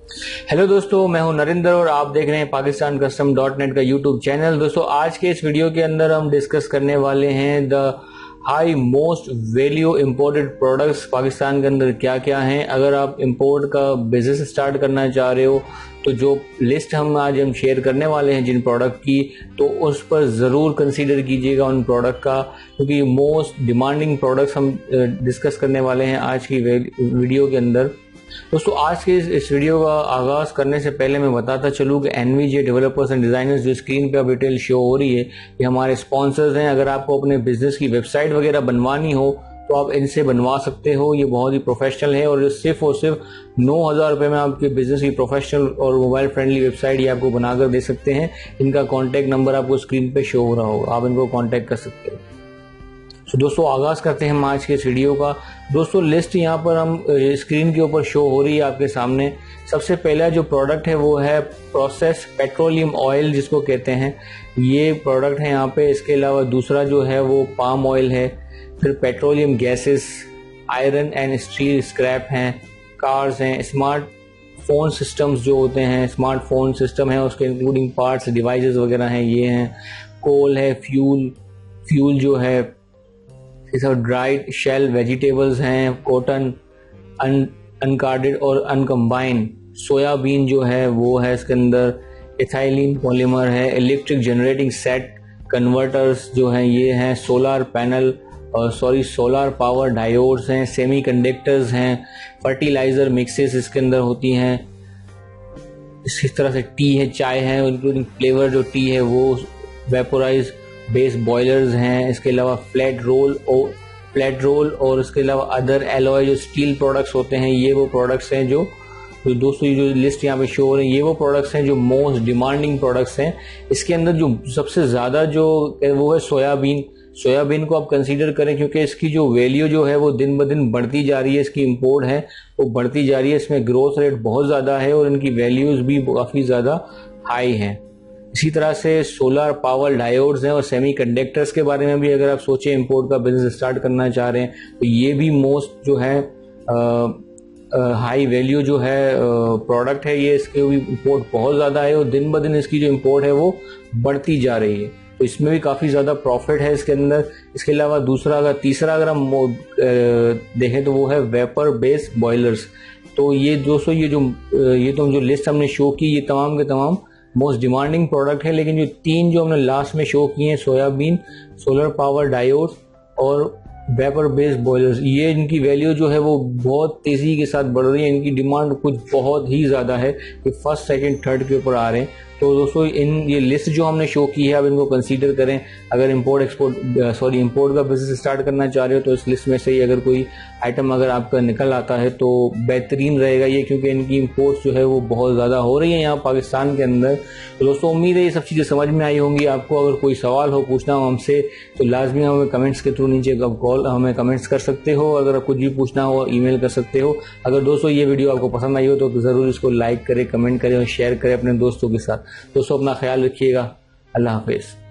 Hello दोस्तों, मैं हूं नरेंद्र और आप देख रहे हैं पाकिस्तान कस्टम .net का यूट्यूब चैनल। दोस्तों, आज के इस वीडियो के अंदर हम डिस्कस करने वाले हैं the high most value imported products Pakistan के अंदर क्या क्या हैं। अगर आप इंपोर्ट का बिजनेस स्टार्ट करना चाह रहे हो तो जो लिस्ट हम शेयर करने वाले हैं जिन प्रोडक्ट की, तो उस पर ज़रूर कंसीडर कीजिएगा उन प्रोडक्ट का, क्योंकि मोस्ट डिमांडिंग प्रोडक्ट्स हम डिस्कस करने वाले हैं आज की वीडियो के अंदर। दोस्तों, आज के इस वीडियो का आगाज करने से पहले मैं बताता चलूँ कि NVJ डेवलपर्स एंड डिज़ाइनर्स जो स्क्रीन पे अब डिटेल शो हो रही है, ये हमारे स्पॉन्सर्स हैं। अगर आपको अपने बिजनेस की वेबसाइट वगैरह बनवानी हो तो आप इनसे बनवा सकते हो। ये बहुत ही प्रोफेशनल है और सिर्फ 9,000 रुपये में आपके बिजनेस की प्रोफेशनल और मोबाइल फ्रेंडली वेबसाइट ये आपको बनाकर दे सकते हैं। इनका कॉन्टैक्ट नंबर आपको स्क्रीन पे शो हो रहा होगा, आप इनको कॉन्टैक्ट कर सकते हो। तो दोस्तों, आगाज करते हैं हम आज के इस वीडियो का। दोस्तों, लिस्ट यहाँ पर हम स्क्रीन के ऊपर शो हो रही है आपके सामने। सबसे पहला जो प्रोडक्ट है वो है प्रोसेस पेट्रोलियम ऑयल, जिसको कहते हैं, ये प्रोडक्ट है यहाँ पे। इसके अलावा दूसरा जो है वो पाम ऑयल है, फिर petroleum gases, iron and steel scrap हैं, कार्स हैं, स्मार्ट फोन सिस्टम्स जो होते हैं, स्मार्टफोन सिस्टम है उसके इंक्लूडिंग पार्ट्स डिवाइसेस वगैरह हैं, ये हैं। कोल है, फ्यूल जो है, ड्राइड शेल वेजिटेबल्स हैं, कॉटन, अनकार्डेड और अनकम्बाइंड, सोयाबीन जो है वो है इसके अंदर, इथाइलिन पॉलीमर है, इलेक्ट्रिक जनरेटिंग सेट कन्वर्टर्स जो हैं ये हैं, solar panel solar power diodes हैं, सेमीकंडक्टर्स हैं, फर्टिलाइजर मिक्सेस इसके अंदर होती हैं। इसी तरह से टी है, चाय है, इंक्लूडिंग फ्लेवर जो टी है वो, वेपोराइज बेस बॉयलर्स हैं। इसके अलावा फ्लैट रोल और इसके अलावा अदर एलॉय जो स्टील प्रोडक्ट्स होते हैं, ये वो प्रोडक्ट्स हैं जो दोस्तों ये जो लिस्ट यहाँ पे शो हो रही है, ये वो प्रोडक्ट्स हैं जो मोस्ट डिमांडिंग प्रोडक्ट्स हैं। इसके अंदर जो सबसे ज़्यादा जो वो है सोयाबीन को आप कंसीडर करें, क्योंकि इसकी जो वैल्यू जो है वो दिन ब दिन बढ़ती जा रही है। इसकी इंपोर्ट है वो बढ़ती जा रही है, इसमें ग्रोथ रेट बहुत ज़्यादा है और इनकी वैल्यूज़ भी काफ़ी ज़्यादा हाई हैं। इसी तरह से सोलर पावर डायोड्स हैं और सेमीकंडक्टर्स के बारे में भी अगर आप सोचें इंपोर्ट का बिजनेस स्टार्ट करना चाह रहे हैं तो ये भी मोस्ट जो है हाई वैल्यू जो है प्रोडक्ट है। ये इसके भी इंपोर्ट बहुत ज़्यादा है और दिन ब दिन इसकी जो इंपोर्ट है वो बढ़ती जा रही है, तो इसमें भी काफ़ी ज़्यादा प्रॉफिट है इसके अंदर। इसके अलावा तीसरा अगर हम देखें तो वो है वेपर बेस बॉयलर्स। तो ये दोस्तों ये जो लिस्ट हमने शो की, ये तमाम के तमाम मोस्ट डिमांडिंग प्रोडक्ट है। लेकिन जो तीन जो हमने लास्ट में शो किए हैं, सोयाबीन, सोलर पावर डायोड और वेपर बेस्ड बॉयलर्स, ये इनकी वैल्यू जो है वो बहुत तेज़ी के साथ बढ़ रही है। इनकी डिमांड कुछ बहुत ही ज़्यादा है कि फर्स्ट सेकंड थर्ड के ऊपर आ रहे हैं। तो दोस्तों, ये लिस्ट जो हमने शो की है आप इनको कंसीडर करें। अगर इंपोर्ट का बिजनेस स्टार्ट करना चाह रहे हो तो इस लिस्ट में से ही अगर कोई आइटम अगर आपका निकल आता है तो बेहतरीन रहेगा ये, क्योंकि इनकी इंपोर्ट्स जो है वो बहुत ज़्यादा हो रही है यहाँ पाकिस्तान के अंदर। तो दोस्तों, उम्मीद है ये सब चीज़ें समझ में आई होंगी आपको। अगर कोई सवाल हो पूछना हो हमसे तो लाजमी हमें कमेंट्स के थ्रू नीचे हमें कमेंट्स कर सकते हो। अगर कुछ भी पूछना हो ईमेल कर सकते हो। अगर दोस्तों ये वीडियो आपको पसंद आई हो तो ज़रूर इसको लाइक करें, कमेंट करें और शेयर करें अपने दोस्तों के साथ। दोस्तों, अपना ख्याल रखिएगा। अल्लाह हाफिज़।